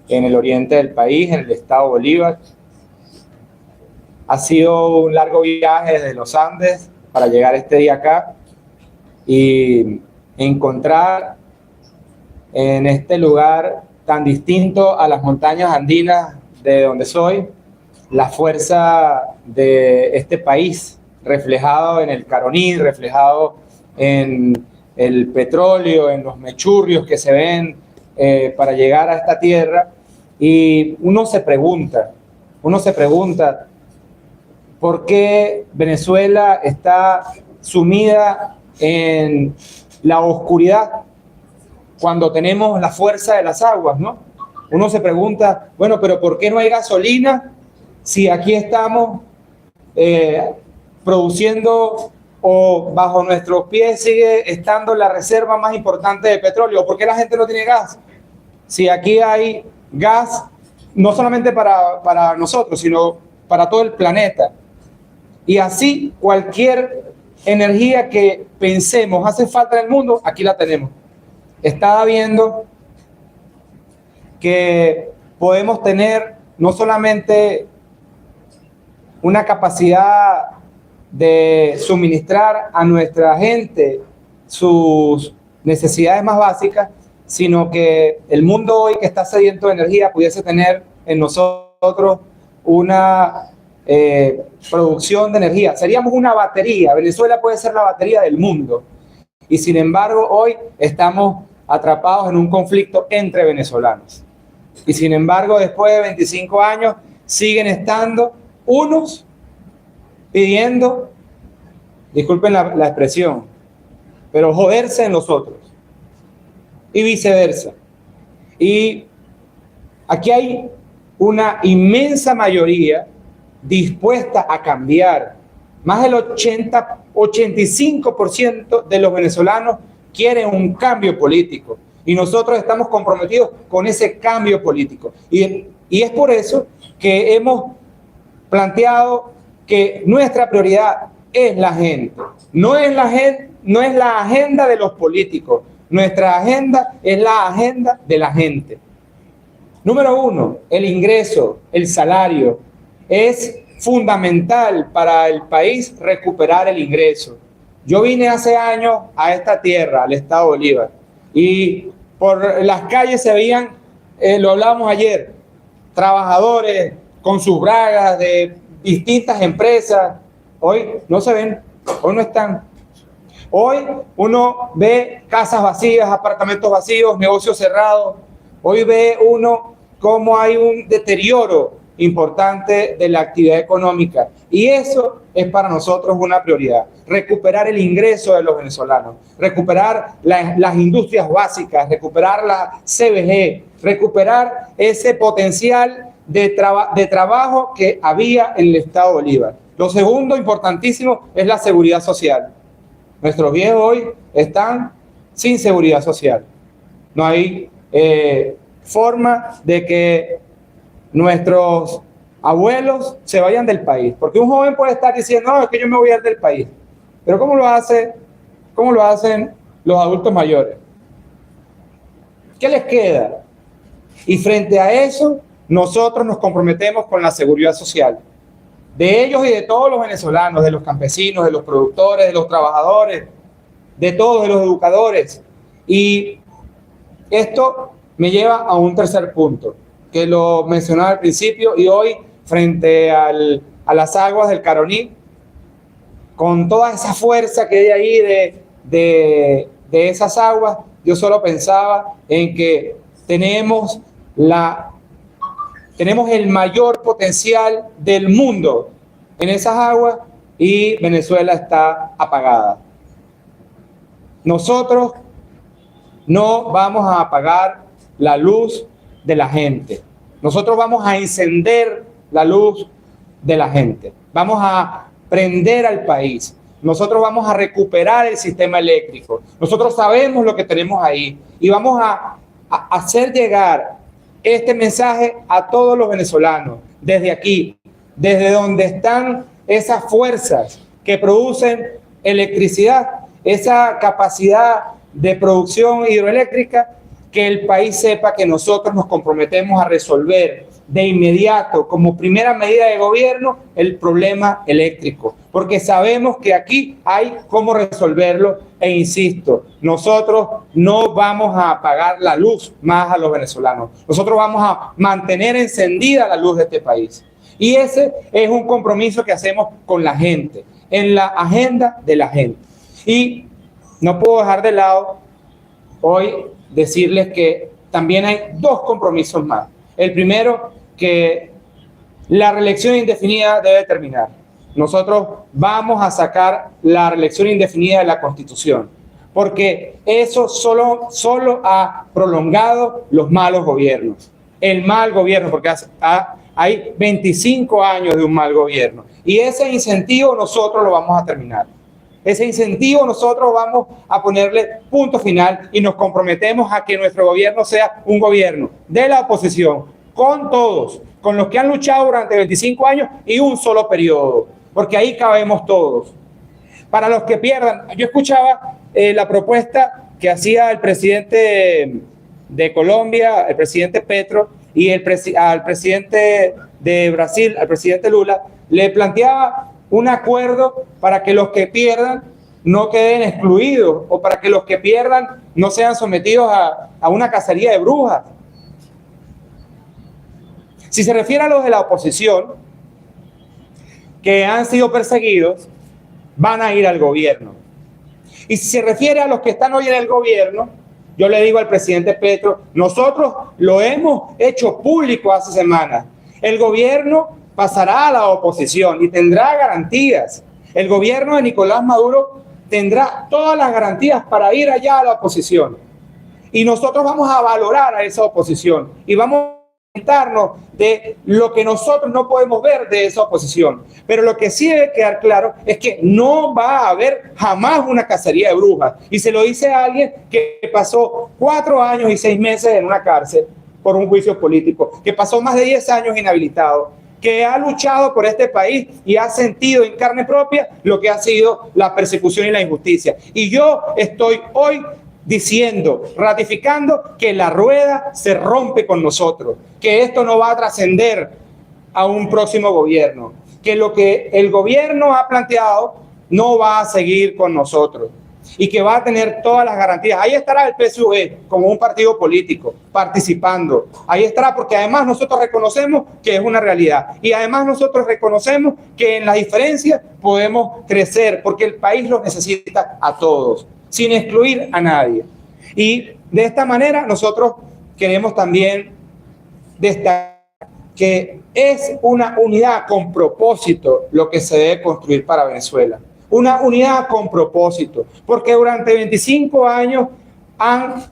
en el oriente del país, en el estado Bolívar. Ha sido un largo viaje desde los Andes para llegar este día acá y encontrar en este lugar tan distinto a las montañas andinas de donde soy, la fuerza de este país, reflejado en el Caroní, reflejado en el petróleo, en los mechurrios que se ven para llegar a esta tierra. Y uno se pregunta, ¿por qué Venezuela está sumida en la oscuridad cuando tenemos la fuerza de las aguas, ¿no? Uno se pregunta, bueno, pero ¿por qué no hay gasolina si aquí estamos produciendo o bajo nuestros pies sigue estando la reserva más importante de petróleo? ¿Por qué la gente no tiene gas? Si aquí hay gas, no solamente para nosotros, sino para todo el planeta. Y así cualquier energía que pensemos hace falta en el mundo, aquí la tenemos. Estaba viendo que podemos tener no solamente una capacidad de suministrar a nuestra gente sus necesidades más básicas, sino que el mundo hoy que está sediento de energía pudiese tener en nosotros una producción de energía. Seríamos una batería. Venezuela puede ser la batería del mundo. Y sin embargo, hoy estamos atrapados en un conflicto entre venezolanos. Y sin embargo, después de 25 años, siguen estando unos pidiendo, disculpen la expresión, pero joderse en los otros. Y viceversa. Y aquí hay una inmensa mayoría dispuesta a cambiar. Más del 85% de los venezolanos quieren un cambio político y nosotros estamos comprometidos con ese cambio político. Y es por eso que hemos planteado que nuestra prioridad es la gente. No es la agenda de los políticos. Nuestra agenda es la agenda de la gente. Número uno, el ingreso, el salario. Es fundamental para el país recuperar el ingreso. Yo vine hace años a esta tierra, al estado Bolívar, y por las calles se veían, lo hablábamos ayer, trabajadores con sus bragas de distintas empresas. Hoy no se ven, hoy no están. Hoy uno ve casas vacías, apartamentos vacíos, negocios cerrados. Hoy ve uno cómo hay un deterioro importante de la actividad económica. Y eso es para nosotros una prioridad. Recuperar el ingreso de los venezolanos, recuperar las industrias básicas, recuperar la CBG, recuperar ese potencial de trabajo que había en el estado Bolívar. Lo segundo importantísimo es la seguridad social. Nuestros viejos hoy están sin seguridad social. No hay forma de que nuestros abuelos se vayan del país. Porque un joven puede estar diciendo, no, es que yo me voy a ir del país. Pero ¿cómo lo hacen los adultos mayores? ¿Qué les queda? Y frente a eso, nosotros nos comprometemos con la seguridad social. De ellos y de todos los venezolanos, de los campesinos, de los productores, de los trabajadores, de todos, de los educadores. Y esto me lleva a un tercer punto, que lo mencionaba al principio, y hoy, frente a las aguas del Caroní, con toda esa fuerza que hay ahí de esas aguas, yo solo pensaba en que tenemos el mayor potencial del mundo en esas aguas y Venezuela está apagada. Nosotros no vamos a apagar la luz de la gente. Nosotros vamos a encender la luz de la gente. Vamos a prender al país. Nosotros vamos a recuperar el sistema eléctrico. Nosotros sabemos lo que tenemos ahí y vamos a hacer llegar este mensaje a todos los venezolanos, desde aquí, desde donde están esas fuerzas que producen electricidad, esa capacidad de producción hidroeléctrica que el país sepa que nosotros nos comprometemos a resolver de inmediato, como primera medida de gobierno, el problema eléctrico, porque sabemos que aquí hay cómo resolverlo e insisto, nosotros no vamos a apagar la luz más a los venezolanos, nosotros vamos a mantener encendida la luz de este país. Y ese es un compromiso que hacemos con la gente, en la agenda de la gente. Y no puedo dejar de lado hoy decirles que también hay dos compromisos más. El primero, que la reelección indefinida debe terminar. Nosotros vamos a sacar la reelección indefinida de la Constitución, porque eso solo ha prolongado los malos gobiernos. El mal gobierno, porque hay 25 años de un mal gobierno. Y ese incentivo nosotros lo vamos a terminar. Ese incentivo nosotros vamos a ponerle punto final y nos comprometemos a que nuestro gobierno sea un gobierno de la oposición, con todos, con los que han luchado durante 25 años y un solo periodo, porque ahí cabemos todos. Para los que pierdan, yo escuchaba la propuesta que hacía el presidente de Colombia, el presidente Petro, y al presidente de Brasil, al presidente Lula, le planteaba un acuerdo para que los que pierdan no queden excluidos o para que los que pierdan no sean sometidos a una cacería de brujas. Si se refiere a los de la oposición que han sido perseguidos, van a ir al gobierno. Y si se refiere a los que están hoy en el gobierno, yo le digo al presidente Petro, nosotros lo hemos hecho público hace semanas. El gobierno pasará a la oposición y tendrá garantías. El gobierno de Nicolás Maduro tendrá todas las garantías para ir allá a la oposición. Y nosotros vamos a valorar a esa oposición y vamos a comentarnos de lo que nosotros no podemos ver de esa oposición. Pero lo que sí debe quedar claro es que no va a haber jamás una cacería de brujas. Y se lo dice a alguien que pasó 4 años y 6 meses en una cárcel por un juicio político, que pasó más de 10 años inhabilitado, que ha luchado por este país y ha sentido en carne propia lo que ha sido la persecución y la injusticia. Y yo estoy hoy diciendo, ratificando que la rueda se rompe con nosotros, que esto no va a trascender a un próximo gobierno, que lo que el gobierno ha planteado no va a seguir con nosotros y que va a tener todas las garantías. Ahí estará el PSUV como un partido político participando. Ahí estará porque además nosotros reconocemos que es una realidad y además nosotros reconocemos que en las diferencias podemos crecer porque el país los necesita a todos, sin excluir a nadie. Y de esta manera nosotros queremos también destacar que es una unidad con propósito lo que se debe construir para Venezuela. Una unidad con propósito, porque durante 25 años han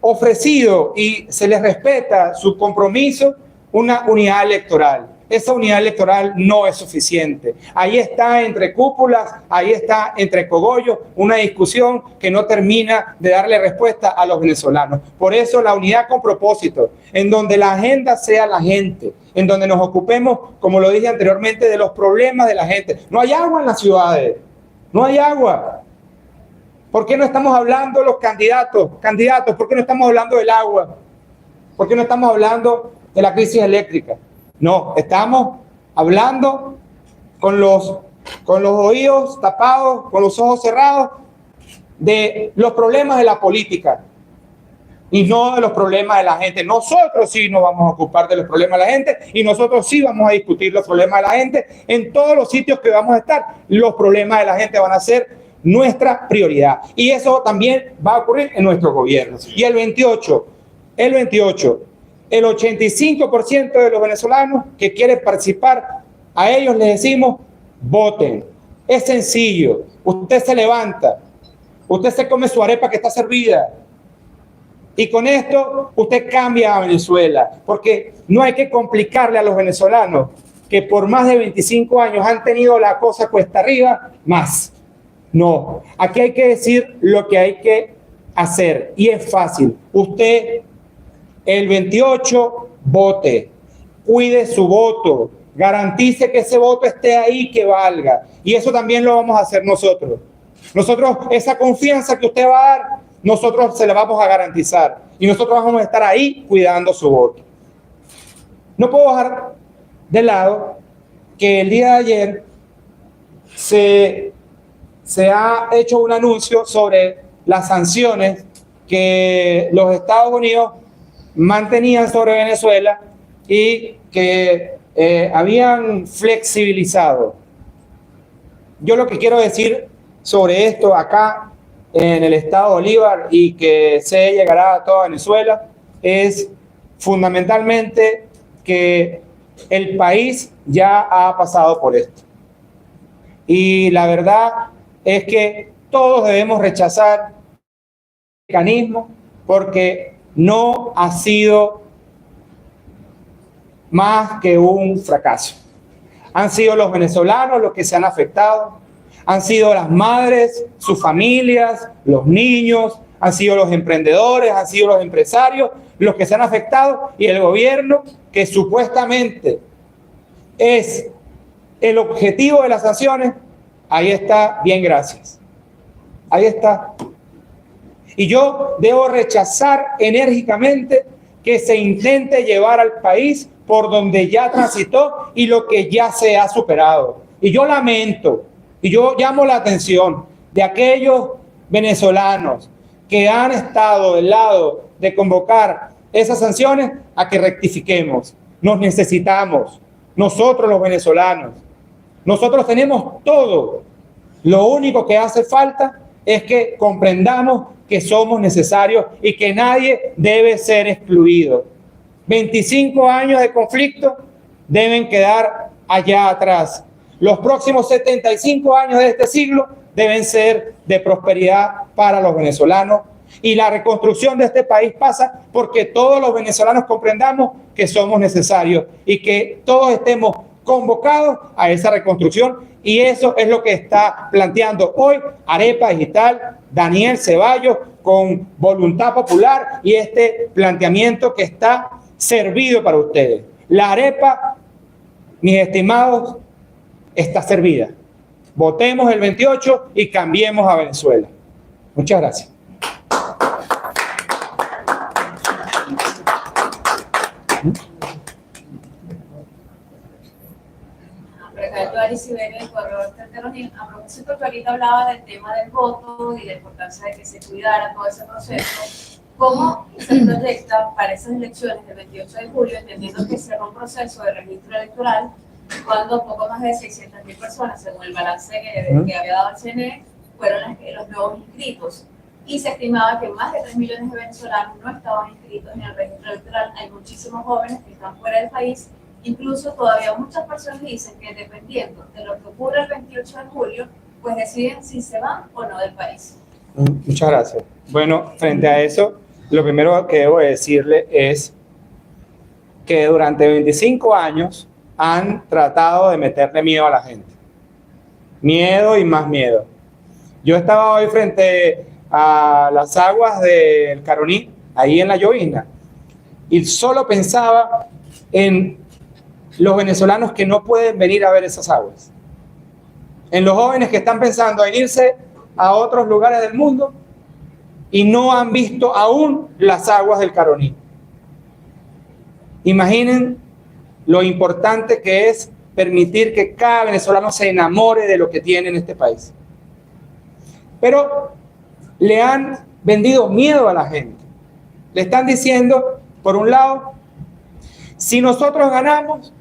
ofrecido y se les respeta su compromiso una unidad electoral. Esa unidad electoral no es suficiente. Ahí está entre cúpulas, ahí está entre cogollos, una discusión que no termina de darle respuesta a los venezolanos. Por eso la unidad con propósito, en donde la agenda sea la gente, en donde nos ocupemos, como lo dije anteriormente, de los problemas de la gente. No hay agua en las ciudades, no hay agua. ¿Por qué no estamos hablando de los candidatos? ¿Por qué no estamos hablando del agua? ¿Por qué no estamos hablando de la crisis eléctrica? No, estamos hablando con los oídos tapados, con los ojos cerrados, de los problemas de la política y no de los problemas de la gente. Nosotros sí nos vamos a ocupar de los problemas de la gente y nosotros sí vamos a discutir los problemas de la gente en todos los sitios que vamos a estar. Los problemas de la gente van a ser nuestra prioridad y eso también va a ocurrir en nuestro gobierno. Y el 28, el 85% de los venezolanos que quieren participar, a ellos les decimos, voten. Es sencillo. Usted se levanta, usted se come su arepa que está servida y con esto usted cambia a Venezuela, porque no hay que complicarle a los venezolanos que por más de 25 años han tenido la cosa cuesta arriba, más. No, aquí hay que decir lo que hay que hacer y es fácil. Usted el 28 vote, cuide su voto, garantice que ese voto esté ahí, que valga. Y eso también lo vamos a hacer nosotros. Nosotros, esa confianza que usted va a dar, nosotros se la vamos a garantizar y nosotros vamos a estar ahí cuidando su voto. No puedo dejar de lado que el día de ayer se ha hecho un anuncio sobre las sanciones que los Estados Unidos mantenían sobre Venezuela y que habían flexibilizado. Yo lo que quiero decir sobre esto acá en el estado Bolívar y que se llegará a toda Venezuela es fundamentalmente que el país ya ha pasado por esto. Y la verdad es que todos debemos rechazar el mecanismo porque no ha sido más que un fracaso. Han sido los venezolanos los que se han afectado, han sido las madres, sus familias, los niños, han sido los emprendedores, han sido los empresarios los que se han afectado y el gobierno que supuestamente es el objetivo de las sanciones, ahí está, bien, gracias. Ahí está. Y yo debo rechazar enérgicamente que se intente llevar al país por donde ya transitó y lo que ya se ha superado. Y yo lamento, y yo llamo la atención de aquellos venezolanos que han estado del lado de convocar esas sanciones a que rectifiquemos. Nos necesitamos, nosotros los venezolanos. Nosotros tenemos todo. Lo único que hace falta es que comprendamos que somos necesarios y que nadie debe ser excluido. 25 años de conflicto deben quedar allá atrás. Los próximos 75 años de este siglo deben ser de prosperidad para los venezolanos y la reconstrucción de este país pasa porque todos los venezolanos comprendamos que somos necesarios y que todos estemos convocados a esa reconstrucción y eso es lo que está planteando hoy Arepa Digital, Daniel Ceballos, con voluntad popular y este planteamiento que está servido para ustedes. La arepa, mis estimados, está servida. Votemos el 28 y cambiemos a Venezuela. Muchas gracias. A propósito que ahorita hablaba del tema del voto y la importancia de que se cuidara todo ese proceso, ¿cómo se proyecta para esas elecciones del 28 de julio, entendiendo que será un proceso de registro electoral, cuando poco más de 600.000 personas, según el balance que había dado el CNE, fueron los nuevos inscritos? Y se estimaba que más de 3 millones de venezolanos no estaban inscritos en el registro electoral. Hay muchísimos jóvenes que están fuera del país. Incluso todavía muchas personas dicen que dependiendo de lo que ocurra el 28 de julio, pues deciden si se van o no del país. Muchas gracias. Bueno, frente a eso, lo primero que debo decirle es que durante 25 años han tratado de meterle miedo a la gente. Miedo y más miedo. Yo estaba hoy frente a las aguas del Caroní, ahí en la llovizna, y solo pensaba en los venezolanos que no pueden venir a ver esas aguas, en los jóvenes que están pensando en irse a otros lugares del mundo y no han visto aún las aguas del Caroní. Imaginen lo importante que es permitir que cada venezolano se enamore de lo que tiene en este país. Pero le han vendido miedo a la gente. Le están diciendo, por un lado, si nosotros ganamos,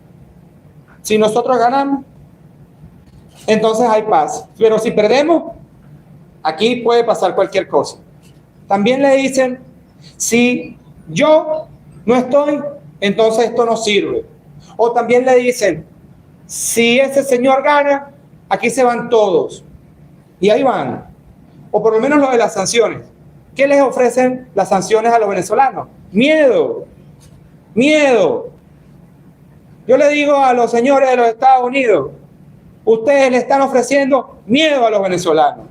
entonces hay paz. Pero si perdemos, aquí puede pasar cualquier cosa. También le dicen, si yo no estoy, entonces esto no sirve. O también le dicen, si ese señor gana, aquí se van todos. Y ahí van. O por lo menos lo de las sanciones. ¿Qué les ofrecen las sanciones a los venezolanos? Miedo. Miedo. Yo le digo a los señores de los Estados Unidos, ustedes le están ofreciendo miedo a los venezolanos.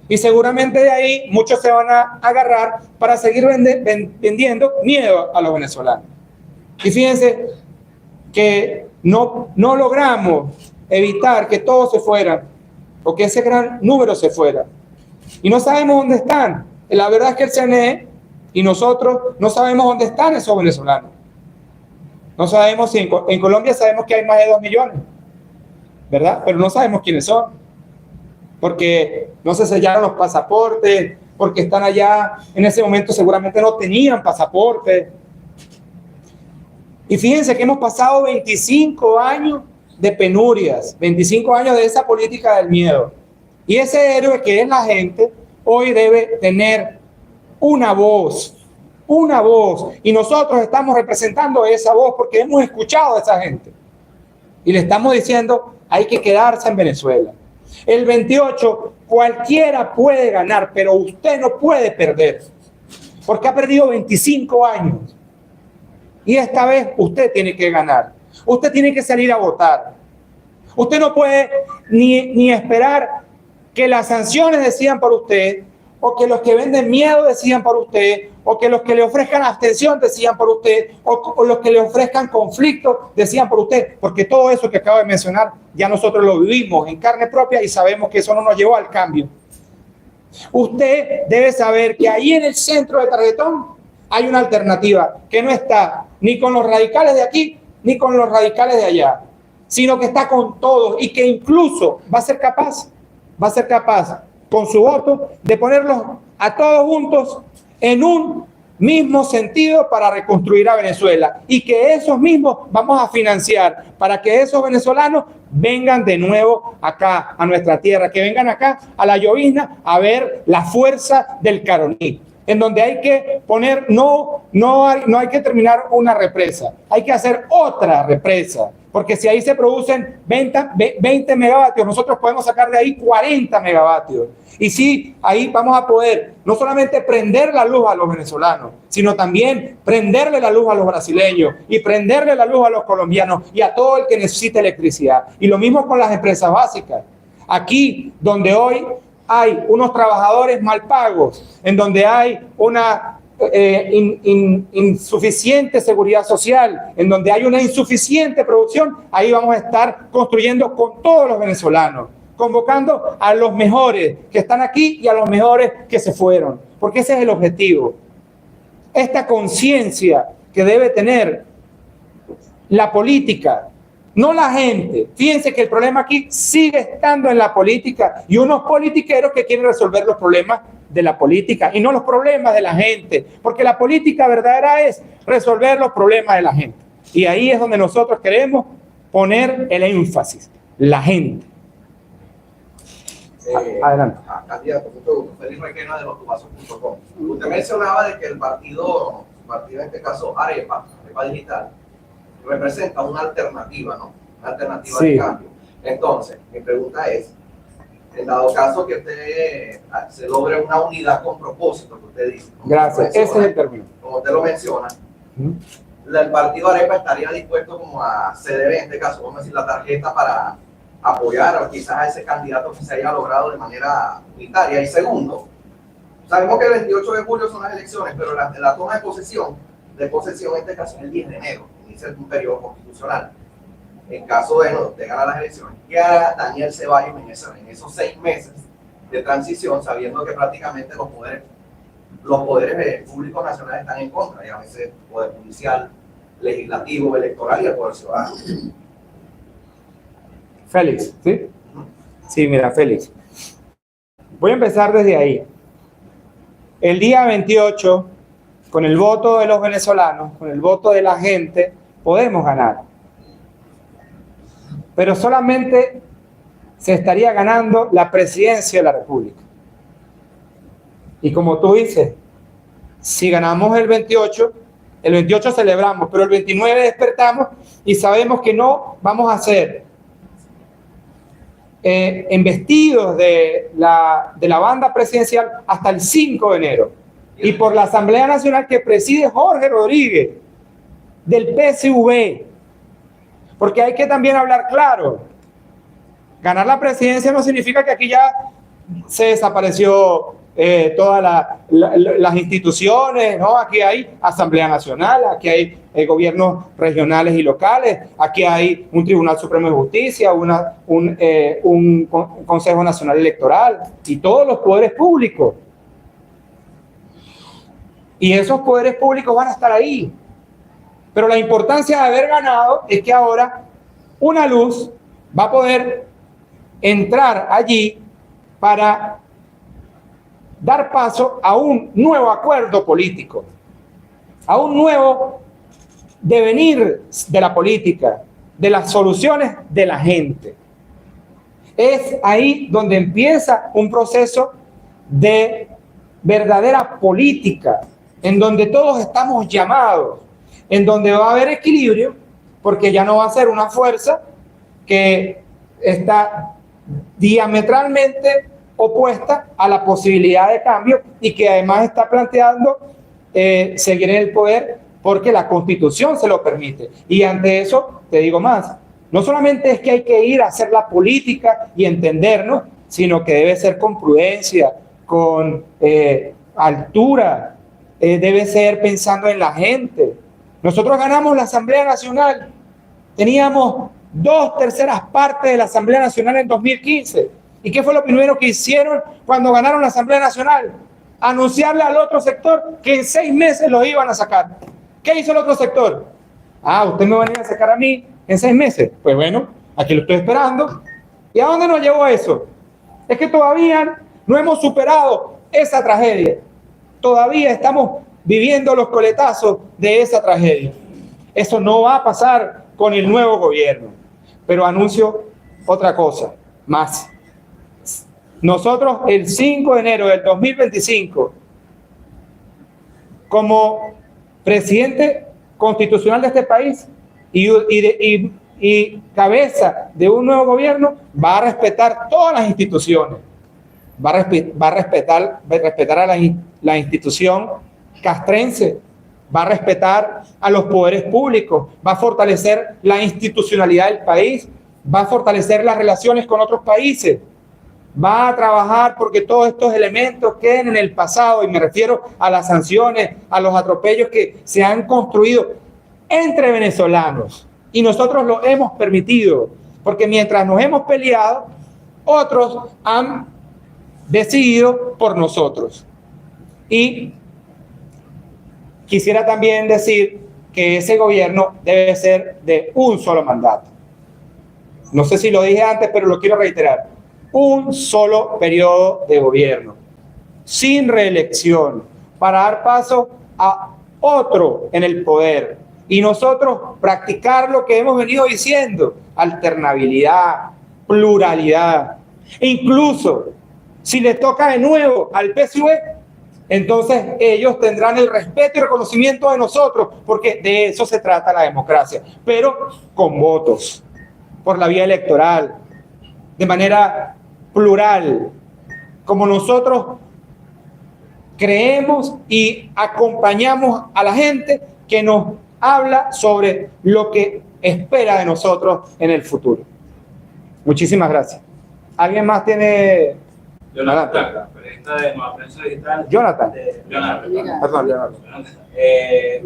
Y seguramente de ahí muchos se van a agarrar para seguir vendiendo miedo a los venezolanos. Y fíjense que no logramos evitar que todos se fueran, o que ese gran número se fuera. Y no sabemos dónde están. La verdad es que el CNE y nosotros no sabemos dónde están esos venezolanos. No sabemos si en Colombia sabemos que hay más de 2 millones, ¿verdad? Pero no sabemos quiénes son, porque no se sellaron los pasaportes, porque están allá, en ese momento seguramente no tenían pasaporte. Y fíjense que hemos pasado 25 años de penurias, 25 años de esa política del miedo. Y ese héroe que es la gente, hoy debe tener una voz, y nosotros estamos representando esa voz porque hemos escuchado a esa gente. Y le estamos diciendo, hay que quedarse en Venezuela. El 28, cualquiera puede ganar, pero usted no puede perder, porque ha perdido 25 años. Y esta vez usted tiene que ganar. Usted tiene que salir a votar. Usted no puede ni esperar que las sanciones decidan por usted, o que los que venden miedo decidan por usted, o que los que le ofrezcan abstención decidan por usted, o los que le ofrezcan conflicto decidan por usted, porque todo eso que acabo de mencionar ya nosotros lo vivimos en carne propia y sabemos que eso no nos llevó al cambio. Usted debe saber que ahí en el centro de Tarjetón hay una alternativa que no está ni con los radicales de aquí ni con los radicales de allá, sino que está con todos y que incluso va a ser capaz con su voto de ponerlos a todos juntos en un mismo sentido para reconstruir a Venezuela, y que esos mismos vamos a financiar para que esos venezolanos vengan de nuevo acá a nuestra tierra, que vengan acá a la llovizna a ver la fuerza del Caroní, en donde hay que poner, no hay que terminar una represa, hay que hacer otra represa, porque si ahí se producen 20 megavatios, nosotros podemos sacar de ahí 40 megavatios. Y sí, ahí vamos a poder no solamente prender la luz a los venezolanos, sino también prenderle la luz a los brasileños y prenderle la luz a los colombianos y a todo el que necesite electricidad. Y lo mismo con las empresas básicas. Aquí, donde hoy hay unos trabajadores mal pagos, en donde hay una insuficiente seguridad social, en donde hay una insuficiente producción, ahí vamos a estar construyendo con todos los venezolanos, convocando a los mejores que están aquí y a los mejores que se fueron, porque ese es el objetivo. Esta conciencia que debe tener la política, no la gente. Fíjense que el problema aquí sigue estando en la política y unos politiqueros que quieren resolver los problemas de la política y no los problemas de la gente, porque la política verdadera es resolver los problemas de la gente. Y ahí es donde nosotros queremos poner el énfasis, la gente. Adelante. Candidato, mucho gusto. Félix Requena de lostubazos.com. Usted mencionaba de que el partido, en este caso Arepa Digital, representa una alternativa, ¿no? Una alternativa de cambio. Entonces, mi pregunta es, en dado caso que usted se logre una unidad con propósito, que usted dice. Gracias, ese es el término. Como usted lo menciona, el partido Arepa estaría dispuesto como a ceder, en este caso, vamos a decir, la tarjeta para apoyar quizás a ese candidato que se haya logrado de manera unitaria. Y segundo, sabemos que el 28 de julio son las elecciones, pero la toma de posesión en este caso es el 10 de enero, inicia un periodo constitucional. En caso de ganar las elecciones, ¿qué hará Daniel Ceballos en esos 6 meses de transición, sabiendo que prácticamente los poderes públicos nacionales están en contra, y a veces el poder judicial, legislativo, electoral y el poder ciudadano? Félix, ¿sí? Sí, mira, Félix. Voy a empezar desde ahí. El día 28, con el voto de los venezolanos, con el voto de la gente, podemos ganar. Pero solamente se estaría ganando la presidencia de la República. Y como tú dices, si ganamos el 28 celebramos, pero el 29 despertamos y sabemos que no vamos a ser embestidos de la banda presidencial hasta el 5 de enero. Y por la Asamblea Nacional que preside Jorge Rodríguez, del PSV. Porque hay que también hablar claro. Ganar la presidencia no significa que aquí ya se desapareció todas las instituciones, ¿no? Aquí hay Asamblea Nacional, aquí hay gobiernos regionales y locales, aquí hay un Tribunal Supremo de Justicia, un Consejo Nacional Electoral y todos los poderes públicos. Y esos poderes públicos van a estar ahí. Pero la importancia de haber ganado es que ahora una luz va a poder entrar allí para dar paso a un nuevo acuerdo político, a un nuevo devenir de la política, de las soluciones de la gente. Es ahí donde empieza un proceso de verdadera política, en donde todos estamos llamados, en donde va a haber equilibrio, porque ya no va a ser una fuerza que está diametralmente opuesta a la posibilidad de cambio y que además está planteando seguir en el poder porque la Constitución se lo permite. Y ante eso, te digo más, no solamente es que hay que ir a hacer la política y entendernos, sino que debe ser con prudencia, con altura, debe ser pensando en la gente. Nosotros ganamos la Asamblea Nacional, teníamos 2/3 partes de la Asamblea Nacional en 2015. ¿Y qué fue lo primero que hicieron cuando ganaron la Asamblea Nacional? Anunciarle al otro sector que en 6 meses los iban a sacar. ¿Qué hizo el otro sector? ¿Usted me va a venir a sacar a mí en 6 meses? Pues bueno, aquí lo estoy esperando. ¿Y a dónde nos llevó eso? Es que todavía no hemos superado esa tragedia. Todavía estamos viviendo los coletazos de esa tragedia. Eso no va a pasar con el nuevo gobierno. Pero anuncio otra cosa más. Nosotros el 5 de enero del 2025, como presidente constitucional de este país y cabeza de un nuevo gobierno, va a respetar todas las instituciones, va a respetar a la institución castrense, va a respetar a los poderes públicos, va a fortalecer la institucionalidad del país, va a fortalecer las relaciones con otros países, va a trabajar porque todos estos elementos queden en el pasado, y me refiero a las sanciones, a los atropellos que se han construido entre venezolanos, y nosotros lo hemos permitido, porque mientras nos hemos peleado, otros han decidido por nosotros. Y quisiera también decir que ese gobierno debe ser de un solo mandato. No sé si lo dije antes, pero lo quiero reiterar. Un solo periodo de gobierno, sin reelección, para dar paso a otro en el poder. Y nosotros practicar lo que hemos venido diciendo: alternabilidad, pluralidad. E incluso, si le toca de nuevo al PSUV, entonces ellos tendrán el respeto y reconocimiento de nosotros, porque de eso se trata la democracia, pero con votos, por la vía electoral, de manera plural, como nosotros creemos y acompañamos a la gente que nos habla sobre lo que espera de nosotros en el futuro. Muchísimas gracias. ¿Alguien más tiene? Jonathan, periodista de Nueva Prensa Digital. Jonathan. Perdón, Leonardo.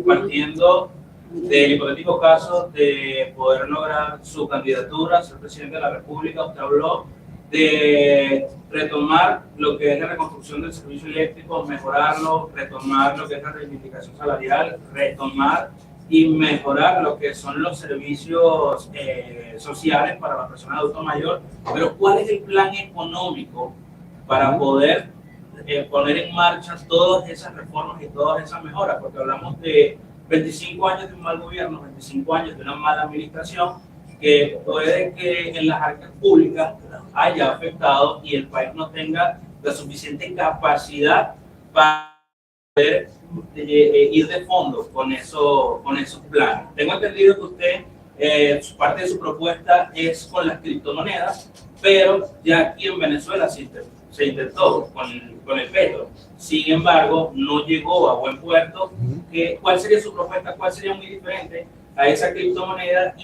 Partiendo del hipotético caso de poder lograr su candidatura a ser presidente de la República, usted habló de retomar lo que es la reconstrucción del servicio eléctrico, mejorarlo, retomar lo que es la reivindicación salarial, retomar y mejorar lo que son los servicios sociales para las personas de adulto mayor. Pero ¿cuál es el plan económico para poder poner en marcha todas esas reformas y todas esas mejoras? Porque hablamos de 25 años de un mal gobierno, 25 años de una mala administración, que puede que en las arcas públicas haya afectado y el país no tenga la suficiente capacidad para poder ir de fondo con esos planes. Tengo entendido que usted, parte de su propuesta es con las criptomonedas, pero ya aquí en Venezuela se intentó con el petro. Sin embargo, no llegó a buen puerto. ¿Cuál sería su propuesta? ¿Cuál sería muy diferente a esa criptomoneda?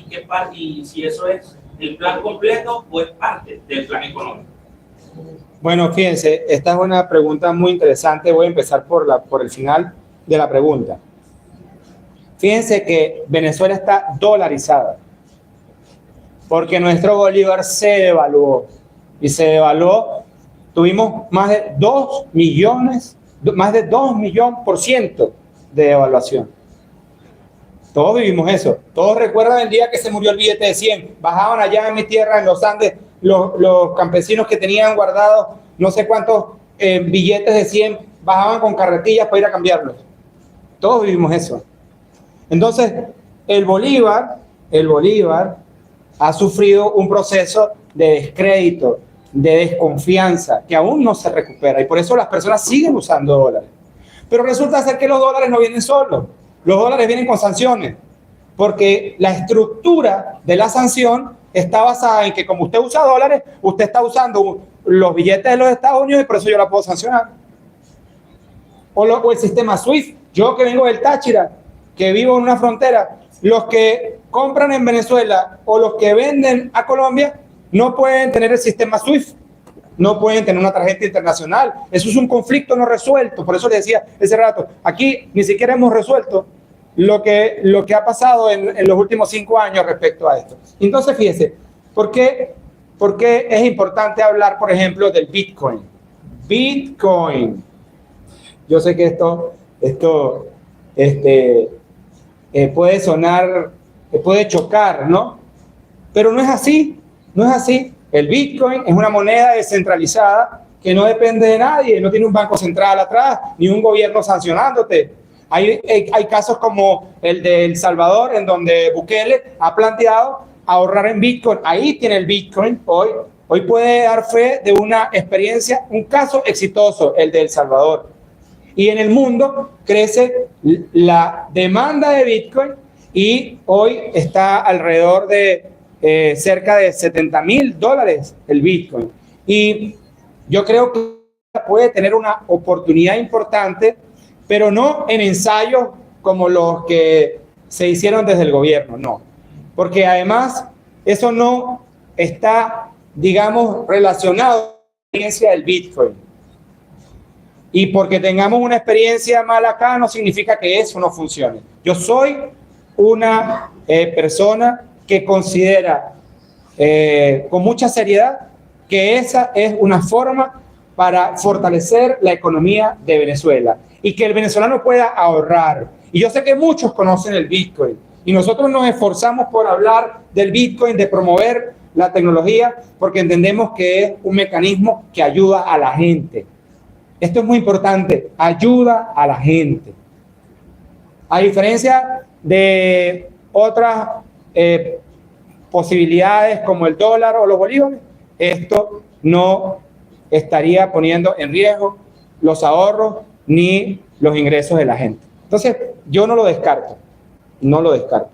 Y si eso es el plan completo o es parte del plan económico. Bueno, fíjense, esta es una pregunta muy interesante. Voy a empezar por el final de la pregunta. Fíjense que Venezuela está dolarizada porque nuestro bolívar se devaluó, y se devaluó. Tuvimos más de 2 millones, más de 2 millones % de devaluación. Todos vivimos eso. Todos recuerdan el día que se murió el billete de 100. Bajaban allá en mi tierra, en los Andes, los campesinos que tenían guardados no sé cuántos billetes de 100, bajaban con carretillas para ir a cambiarlos. Todos vivimos eso. Entonces, el Bolívar ha sufrido un proceso de descrédito, de desconfianza, que aún no se recupera. Y por eso las personas siguen usando dólares. Pero resulta ser que los dólares no vienen solos. Los dólares vienen con sanciones, porque la estructura de la sanción está basada en que como usted usa dólares, usted está usando los billetes de los Estados Unidos y por eso yo la puedo sancionar. O el sistema SWIFT. Yo que vengo del Táchira, que vivo en una frontera, los que compran en Venezuela o los que venden a Colombia no pueden tener el sistema SWIFT. No pueden tener una tarjeta internacional. Eso es un conflicto no resuelto. Por eso le decía ese rato, aquí ni siquiera hemos resuelto lo que ha pasado en los últimos 5 años respecto a esto. Entonces, fíjese, ¿por qué es importante hablar, por ejemplo, del Bitcoin? Bitcoin. Yo sé que esto puede sonar, puede chocar, ¿no? Pero no es así, no es así. El Bitcoin es una moneda descentralizada que no depende de nadie, no tiene un banco central atrás, ni un gobierno sancionándote. Hay casos como el de El Salvador, en donde Bukele ha planteado ahorrar en Bitcoin. Ahí tiene el Bitcoin hoy puede dar fe de una experiencia, un caso exitoso, el de El Salvador. Y en el mundo crece la demanda de Bitcoin y hoy está alrededor de cerca de $70,000 el Bitcoin. Y yo creo que puede tener una oportunidad importante, pero no en ensayos como los que se hicieron desde el gobierno, no. Porque además eso no está, digamos, relacionado a la experiencia del Bitcoin. Y porque tengamos una experiencia mala acá no significa que eso no funcione. Yo soy una persona que considera con mucha seriedad que esa es una forma para fortalecer la economía de Venezuela y que el venezolano pueda ahorrar. Y yo sé que muchos conocen el Bitcoin y nosotros nos esforzamos por hablar del Bitcoin, de promover la tecnología, porque entendemos que es un mecanismo que ayuda a la gente. Esto es muy importante, ayuda a la gente. A diferencia de otras posibilidades como el dólar o los bolívares, esto no estaría poniendo en riesgo los ahorros ni los ingresos de la gente. Entonces, yo no lo descarto, no lo descarto.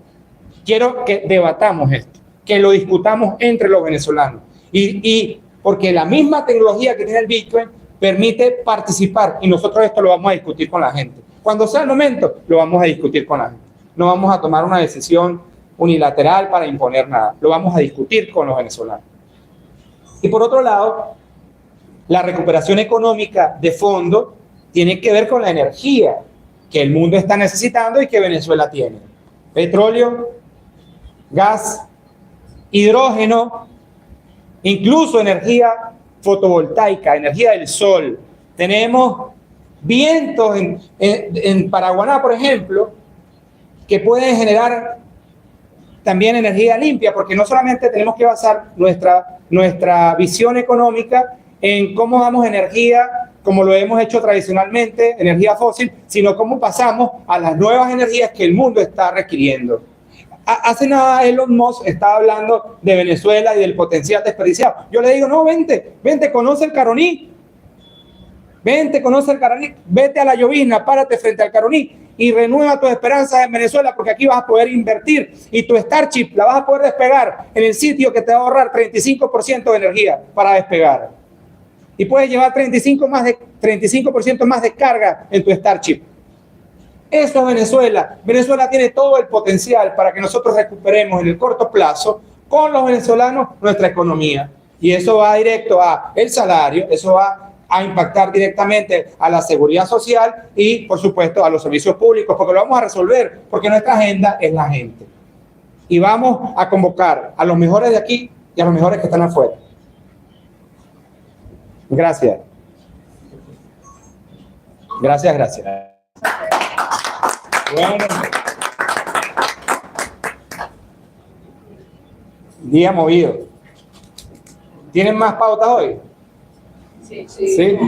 Quiero que debatamos esto, que lo discutamos entre los venezolanos. Y porque la misma tecnología que tiene el Bitcoin permite participar y nosotros esto lo vamos a discutir con la gente. Cuando sea el momento, lo vamos a discutir con la gente. No vamos a tomar una decisión unilateral para imponer nada. Lo vamos a discutir con los venezolanos. Y por otro lado, la recuperación económica de fondo tiene que ver con la energía que el mundo está necesitando y que Venezuela tiene. Petróleo, gas, hidrógeno, incluso energía fotovoltaica, energía del sol. Tenemos vientos en Paraguaná, por ejemplo, que pueden generar también energía limpia, porque no solamente tenemos que basar nuestra visión económica en cómo damos energía, como lo hemos hecho tradicionalmente, energía fósil, sino cómo pasamos a las nuevas energías que el mundo está requiriendo. Hace nada Elon Musk estaba hablando de Venezuela y del potencial desperdiciado. Yo le digo, no, vente, conoce el Caroní. Vente, conoce el Caroní, vete a la llovizna, párate frente al Caroní y renueva tus esperanzas en Venezuela, porque aquí vas a poder invertir y tu Starship la vas a poder despegar en el sitio que te va a ahorrar 35% de energía para despegar. Y puedes llevar 35% más de carga en tu Starship. Eso es Venezuela. Venezuela tiene todo el potencial para que nosotros recuperemos en el corto plazo con los venezolanos nuestra economía. Y eso va directo a el salario, eso va a impactar directamente a la seguridad social y, por supuesto, a los servicios públicos, porque lo vamos a resolver, porque nuestra agenda es la gente. Y vamos a convocar a los mejores de aquí y a los mejores que están afuera. Gracias. Gracias. Bueno. Día movido. ¿Tienen más pautas hoy? Sí. Sí.